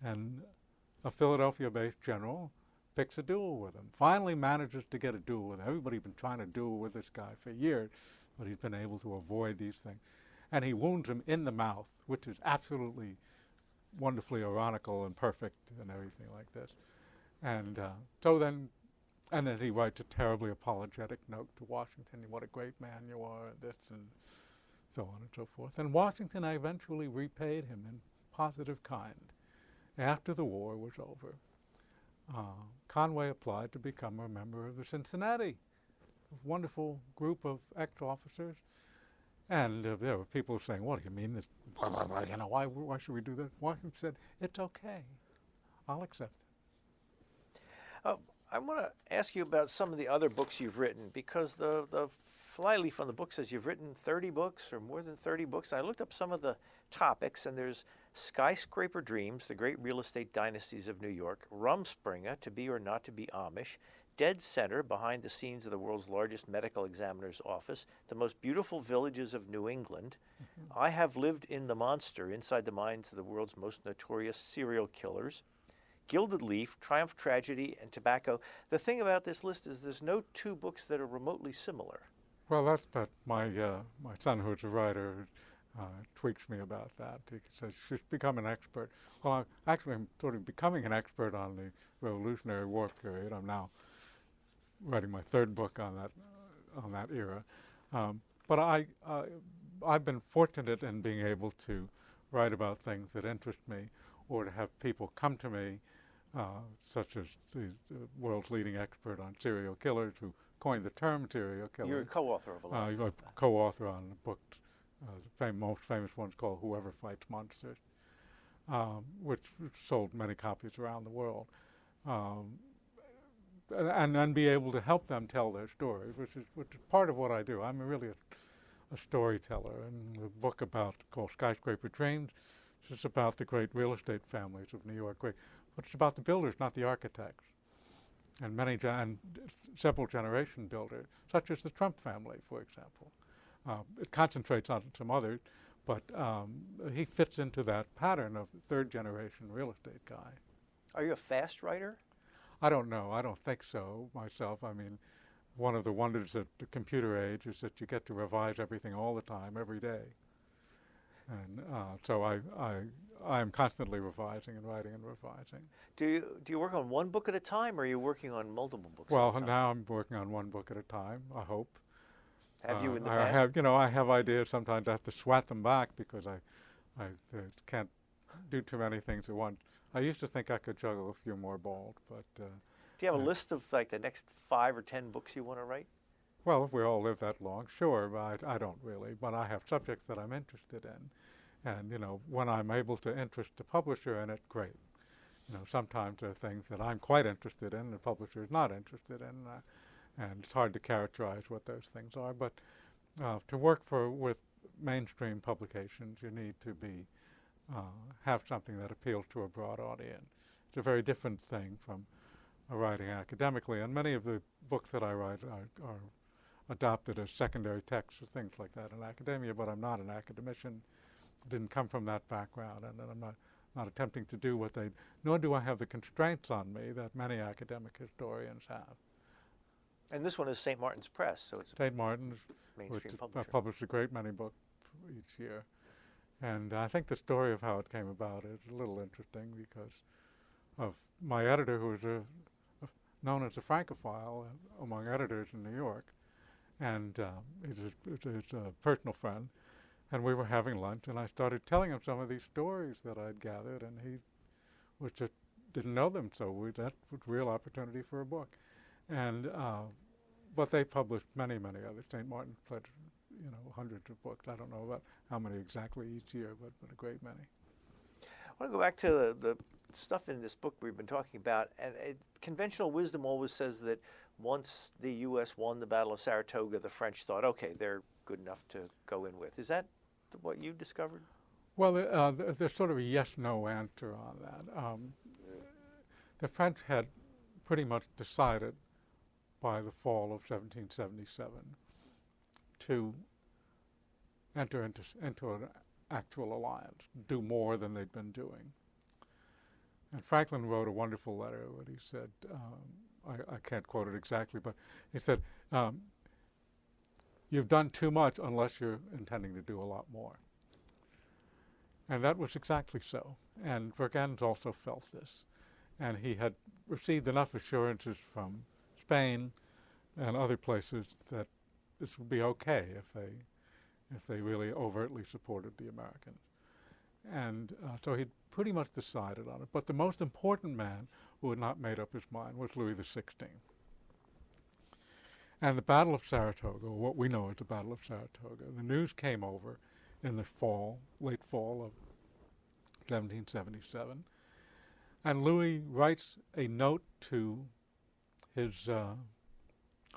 and a Philadelphia-based general picks a duel with him. Finally manages to get a duel with him. Everybody's been trying to duel with this guy for years, but he's been able to avoid these things. And he wounds him in the mouth, which is absolutely wonderfully ironical and perfect and everything like this. And then he writes a terribly apologetic note to Washington. What a great man you are, this and so on and so forth. And Washington eventually repaid him in positive kind. After the war was over, Conway applied to become a member of the Cincinnati, a wonderful group of ex-officers. And there were people saying, what do you mean this? Why should we do this? Washington said, it's okay. I'll accept it. I want to ask you about some of the other books you've written, because the flyleaf on the book says you've written 30 books or more than 30 books. I looked up some of the topics, and there's Skyscraper Dreams, The Great Real Estate Dynasties of New York, Rumspringa, To Be or Not to Be Amish, Dead Center, Behind the Scenes of the World's Largest Medical Examiner's Office, The Most Beautiful Villages of New England, I Have Lived in the Monster, Inside the Minds of the World's Most Notorious Serial Killers, Gilded Leaf, Triumph, Tragedy, and Tobacco. The thing about this list is there's no two books that are remotely similar. Well, that's but my son, who's a writer, tweaks me about that. He says, she's become an expert. Well, I'm sort of becoming an expert on the Revolutionary War period. I'm now writing my third book on that era. But I've been fortunate in being able to write about things that interest me, or to have people come to me, such as the world's leading expert on serial killers, who coined the term serial killer. You're a co-author of a lot. I'm a co-author on a book, the most famous one's called Whoever Fights Monsters, which sold many copies around the world. And be able to help them tell their stories, which is part of what I do. I'm really a storyteller. And the book called Skyscraper Dreams, it's about the great real estate families of New York, great but it's about the builders, not the architects. And several generation builders, such as the Trump family, for example. It concentrates on some others, but he fits into that pattern of third generation real estate guy. Are you a fast writer? I don't know. I don't think so myself. I mean, one of the wonders of the computer age is that you get to revise everything all the time, every day. And so I'm constantly revising and writing and revising. Do you work on one book at a time, or are you working on multiple books Well, at a time? now I'm working on one book at a time, I hope. Have you in the I past? I have ideas. Sometimes I have to swat them back because I can't do too many things at once. I used to think I could juggle a few more balls, but... Do you have a list of like the next 5 or 10 books you want to write? Well, if we all live that long, sure, but I don't really. But I have subjects that I'm interested in. And, when I'm able to interest the publisher in it, great. Sometimes there are things that I'm quite interested in and the publisher is not interested in. And it's hard to characterize what those things are. But to work with mainstream publications, you need to have something that appeals to a broad audience. It's a very different thing from writing academically. And many of the books that I write are adopted as secondary texts or things like that in academia, but I'm not an academician. Didn't come from that background, and I'm not attempting to do what nor do I have the constraints on me that many academic historians have. And this one is St. Martin's Press, so it's St. Martin's, mainstream which publisher. published a great many books each year. And I think the story of how it came about is a little interesting because of my editor, who was known as a Francophile among editors in New York, and he's a personal friend. And we were having lunch, and I started telling him some of these stories that I'd gathered, and he just didn't know them, so that was a real opportunity for a book. And but they published many, many others. St. Martin pledged, hundreds of books. I don't know about how many exactly each year, but a great many. I want to go back to the stuff in this book we've been talking about. And conventional wisdom always says that once the U.S. won the Battle of Saratoga, the French thought, okay, they're good enough to go in with. Is that what you discovered? Well, there's sort of a yes-no answer on that. The French had pretty much decided by the fall of 1777 to enter into an actual alliance, do more than they'd been doing. And Franklin wrote a wonderful letter where he said, I can't quote it exactly, but he said, you've done too much unless you're intending to do a lot more. And that was exactly so. And Vergennes also felt this. And he had received enough assurances from Spain and other places that this would be okay if they really overtly supported the Americans. And so he'd pretty much decided on it. But the most important man who had not made up his mind was Louis XVI. And the Battle of Saratoga, what we know as the Battle of Saratoga, the news came over in the late fall of 1777. And Louis writes a note to his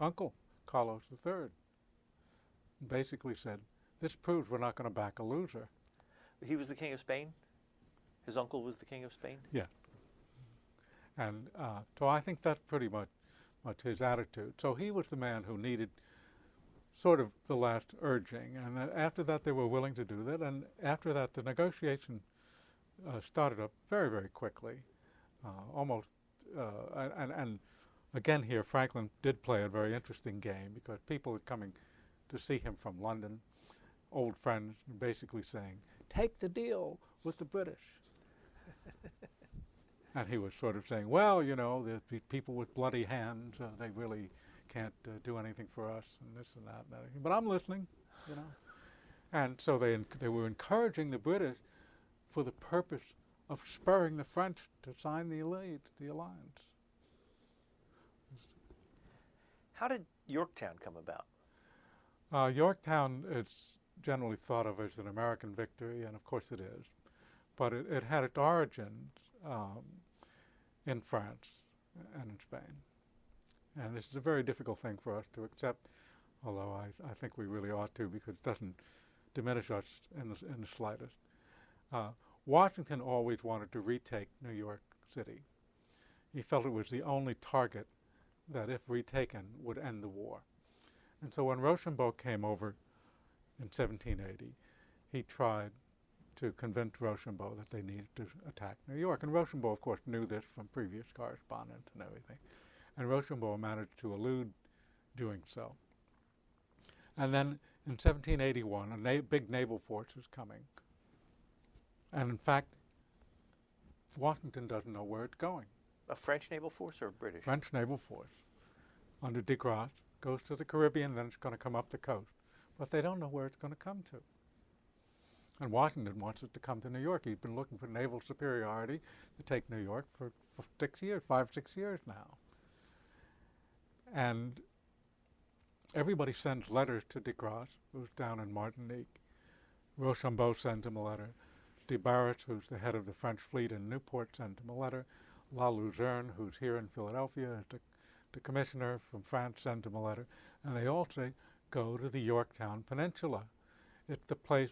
uncle, Carlos III, basically said, this proves we're not going to back a loser. He was the King of Spain? His uncle was the King of Spain? Yeah. And so I think that's pretty much his attitude. So he was the man who needed sort of the last urging. And after that, they were willing to do that. And after that, the negotiation started up very, very quickly. And again here, Franklin did play a very interesting game because people were coming to see him from London, old friends, basically saying, take the deal with the British. And he was sort of saying, well, the people with bloody hands, they really can't do anything for us, and this and that and everything. But I'm listening, And so they were encouraging the British for the purpose of spurring the French to sign the alliance. How did Yorktown come about? Yorktown is generally thought of as an American victory, and of course it is. But it had its origins in France and in Spain. And this is a very difficult thing for us to accept, although I think we really ought to because it doesn't diminish us in the slightest. Washington always wanted to retake New York city. He felt it was the only target that, if retaken, would end the war. And so when Rochambeau came over in 1780, he tried to convince Rochambeau that they needed to attack New York. And Rochambeau, of course, knew this from previous correspondence and everything. And Rochambeau managed to elude doing so. And then in 1781, a big naval force is coming. And in fact, Washington doesn't know where it's going. A French naval force or a British? French naval force under de Grasse goes to the Caribbean, then it's going to come up the coast. But they don't know where it's going to come to. And Washington wants it to come to New York. He's been looking for naval superiority to take New York for 5, 6 years now. And everybody sends letters to de Grasse, who's down in Martinique. Rochambeau sends him a letter. De Barras, who's the head of the French fleet in Newport, sends him a letter. La Luzerne, who's here in Philadelphia, the commissioner from France, sends him a letter. And they all say, go to the Yorktown Peninsula. It's the place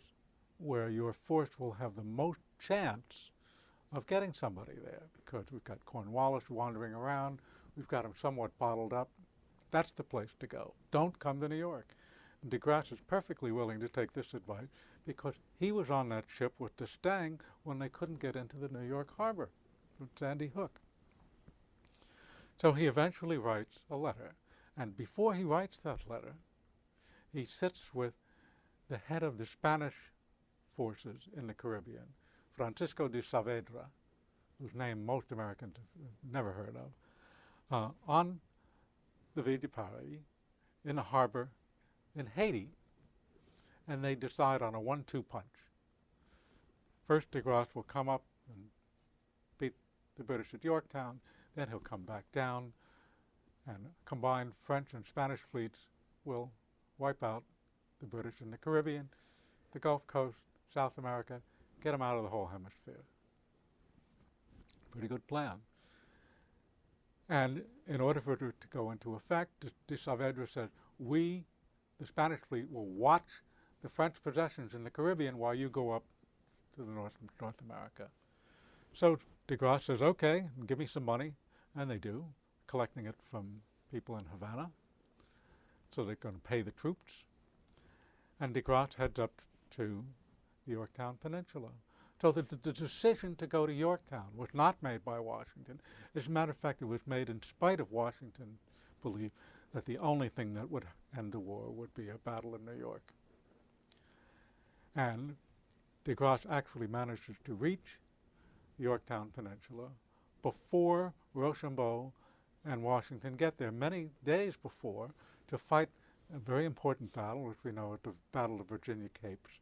where your force will have the most chance of getting somebody there, because we've got Cornwallis wandering around. We've got him somewhat bottled up. That's the place to go. Don't come to New York. And de Grasse is perfectly willing to take this advice, because he was on that ship with D'Estaing when they couldn't get into the New York harbor from Sandy Hook. So he eventually writes a letter. And before he writes that letter, he sits with the head of the Spanish forces in the Caribbean, Francisco de Saavedra, whose name most Americans have never heard of, on the Ville de Paris in a harbor in Haiti, and they decide on a 1-2 punch. First, de Grasse will come up and beat the British at Yorktown, then he'll come back down, and combined French and Spanish fleets will wipe out the British in the Caribbean, the Gulf Coast, South America, get them out of the whole hemisphere. Pretty good plan. And in order for it to go into effect, de Saavedra said, we, the Spanish fleet, will watch the French possessions in the Caribbean while you go up to the North America. So de Grasse says, okay, give me some money. And they do, collecting it from people in Havana. So they're going to pay the troops. And de Grasse heads up to the Yorktown Peninsula. So the decision to go to Yorktown was not made by Washington. As a matter of fact, it was made in spite of Washington's belief that the only thing that would end the war would be a battle in New York. And de Grasse actually manages to reach the Yorktown Peninsula before Rochambeau and Washington get there, many days before, to fight a very important battle, which we know as the Battle of Virginia Capes,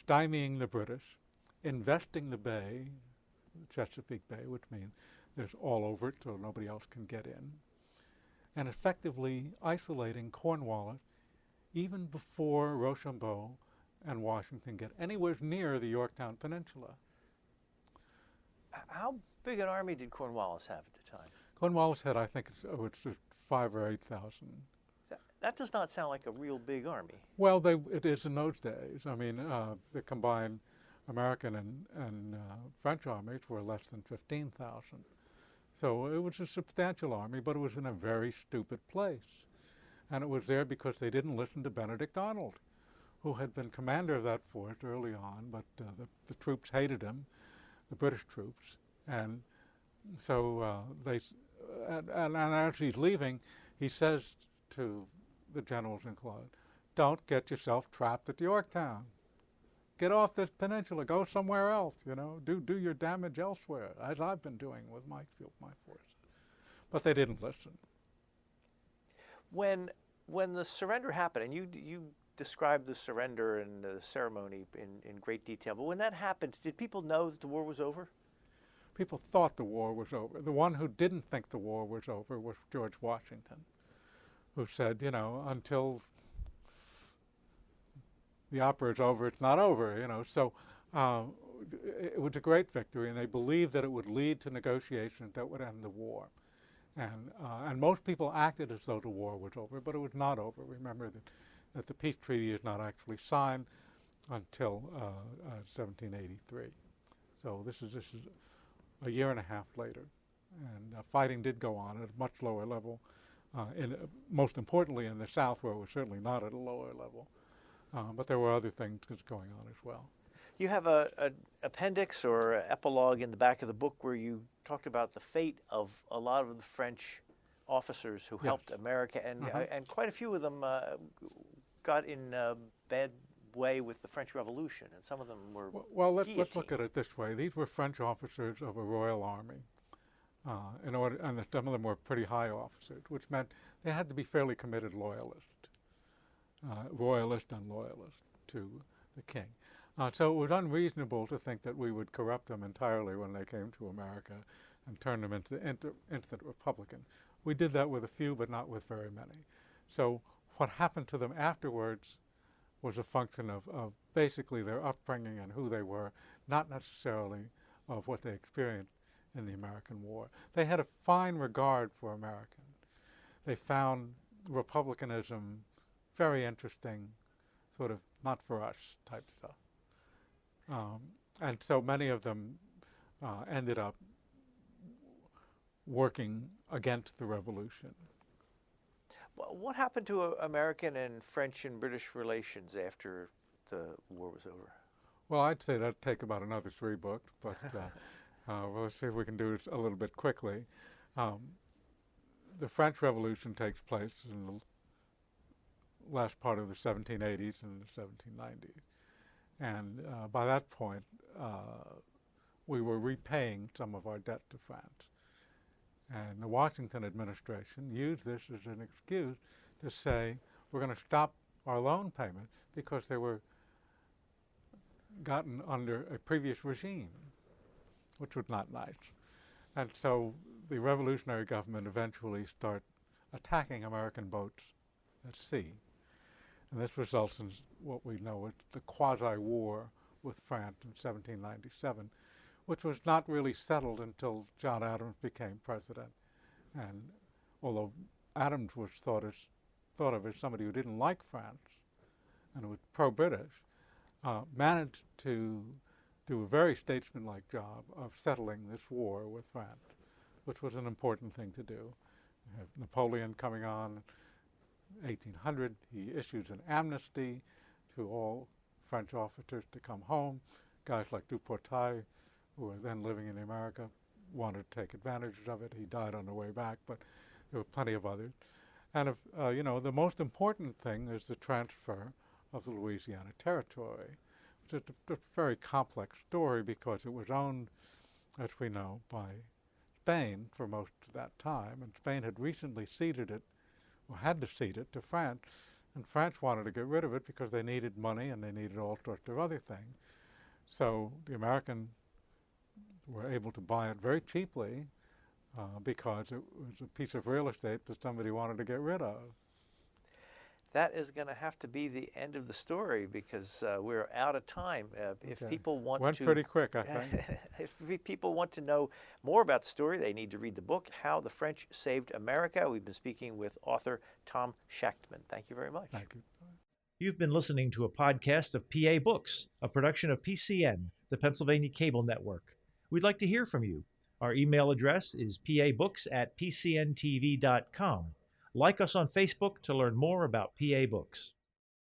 stymieing the British, investing the bay, Chesapeake Bay, which means there's all over it so nobody else can get in, and effectively isolating Cornwallis even before Rochambeau and Washington get anywhere near the Yorktown Peninsula. How big an army did Cornwallis have at the time? Cornwallis had, I think, it's just 5,000 or 8,000. That does not sound like a real big army. Well, it is in those days. I mean, the combined American and French armies were less than 15,000. So it was a substantial army, but it was in a very stupid place. And it was there because they didn't listen to Benedict Arnold, who had been commander of that fort early on, but the troops hated him, the British troops. And so and as he's leaving, he says to the generals in command, don't get yourself trapped at Yorktown. Get off this peninsula, go somewhere else, do your damage elsewhere, as I've been doing with my forces. But they didn't listen. When the surrender happened, and you described the surrender and the ceremony in great detail, but when that happened, did people know that the war was over? People thought the war was over. The one who didn't think the war was over was George Washington, who said, until the opera is over, it's not over, So it was a great victory, and they believed that it would lead to negotiations that would end the war. And most people acted as though the war was over, but it was not over. Remember that the peace treaty is not actually signed until 1783. So this is a year and a half later. And fighting did go on at a much lower level, most importantly in the South, where it was certainly not at a lower level. But there were other things going on as well. You have an appendix or a epilogue in the back of the book where you talked about the fate of a lot of the French officers who helped America, and quite a few of them got in a bad way with the French Revolution, and some of them were well. Let's look at it this way: these were French officers of a royal army, and some of them were pretty high officers, which meant they had to be fairly committed royalist and loyalist to the king. So it was unreasonable to think that we would corrupt them entirely when they came to America and turn them into instant Republican. We did that with a few, but not with very many. So what happened to them afterwards was a function of basically their upbringing and who they were, not necessarily of what they experienced in the American War. They had a fine regard for Americans. They found republicanism very interesting, sort of not for us type stuff. And so many of them ended up working against the revolution. Well, what happened to American and French and British relations after the war was over? Well, I'd say that'd take about another 3 books, but we'll see if we can do it a little bit quickly. The French Revolution takes place in the last part of the 1780s and the 1790s. And by that point, we were repaying some of our debt to France. And the Washington administration used this as an excuse to say, we're going to stop our loan payments because they were gotten under a previous regime, which was not nice. And so the revolutionary government eventually started attacking American boats at sea. And this results in what we know as the quasi-war with France in 1797, which was not really settled until John Adams became president. And although Adams was thought of as somebody who didn't like France and who was pro-British, managed to do a very statesmanlike job of settling this war with France, which was an important thing to do. You have Napoleon coming on. 1800, he issues an amnesty to all French officers to come home. Guys like Duportail, who were then living in America, wanted to take advantage of it. He died on the way back, but there were plenty of others. And the most important thing is the transfer of the Louisiana Territory, which is a very complex story because it was owned, as we know, by Spain for most of that time, and Spain had recently ceded it, or had to cede it to France, and France wanted to get rid of it because they needed money and they needed all sorts of other things. So the Americans were able to buy it very cheaply because it was a piece of real estate that somebody wanted to get rid of. That is going to have to be the end of the story because we're out of time. If people want Went pretty quick, I think. If people want to know more about the story, they need to read the book, How the French Saved America. We've been speaking with author Tom Shachtman. Thank you very much. Thank you. You've been listening to a podcast of PA Books, a production of PCN, the Pennsylvania Cable Network. We'd like to hear from you. Our email address is pabooks@pcntv.com. Like us on Facebook to learn more about PA Books.